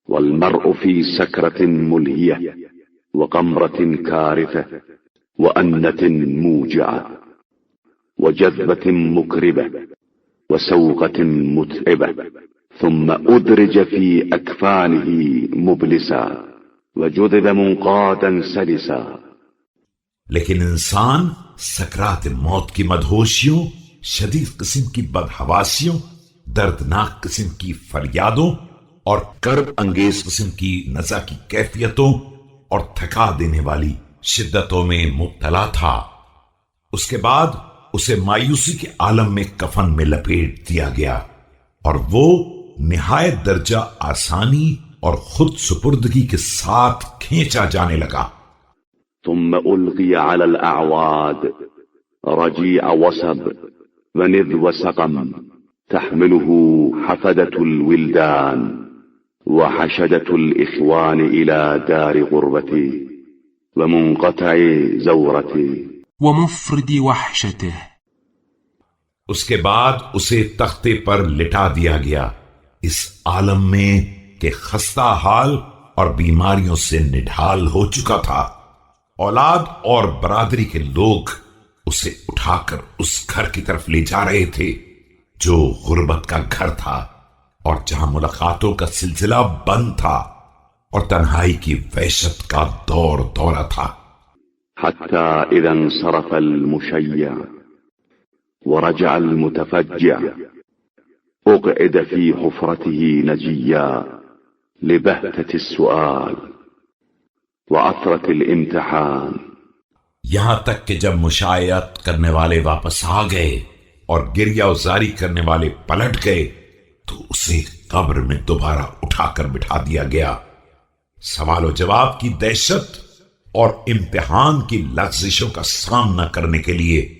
والمرء في سكرة ملهية وقمرة كارثة وأنة موجعة وجذبة مكربة وسوقة متعبة، ثم أدرج في أكفانه مبلسا وجذب منقادا سلسا۔ لیکن انسان سکرات موت کی مدہوشیوں، شدید قسم کی بدحواسیوں، دردناک قسم کی فریادوں اور کرب انگیز قسم کی نزع کی کیفیتوں اور تھکا دینے والی شدتوں میں مبتلا تھا۔ اس کے بعد اسے مایوسی کے عالم میں کفن میں لپیٹ دیا گیا اور وہ نہایت درجہ آسانی اور خود سپردگی کے ساتھ کھینچا جانے لگا۔ ثم ألقي على الأعواد رجيع وسب ونذو سقم تحمله حفدة الولدان وحشدة الإخوان إلى دار غربتي ومنقطع زورتي ومفرد وحشته۔ اس کے بعد اسے تختے پر لٹا دیا گیا اس عالم میں کہ خستہ حال اور بیماریوں سے نڈھال ہو چکا تھا۔ اولاد اور برادری کے لوگ اسے اٹھا کر اس گھر کی طرف لے جا رہے تھے جو غربت کا گھر تھا اور جہاں ملاقاتوں کا سلسلہ بند تھا اور تنہائی کی وحشت کا دور دورہ تھا۔ حتى إذا انصرف المشيع ورجع المتفجع أقعد في حفرته نجيا لبهتة السؤال وعثرة الامتحان۔ یہاں تک کہ جب مشایعت کرنے والے واپس آ گئے اور گریہ وزاری کرنے والے پلٹ گئے تو اسے قبر میں دوبارہ اٹھا کر بٹھا دیا گیا، سوال و جواب کی دہشت اور امتحان کی لغزشوں کا سامنا کرنے کے لیے۔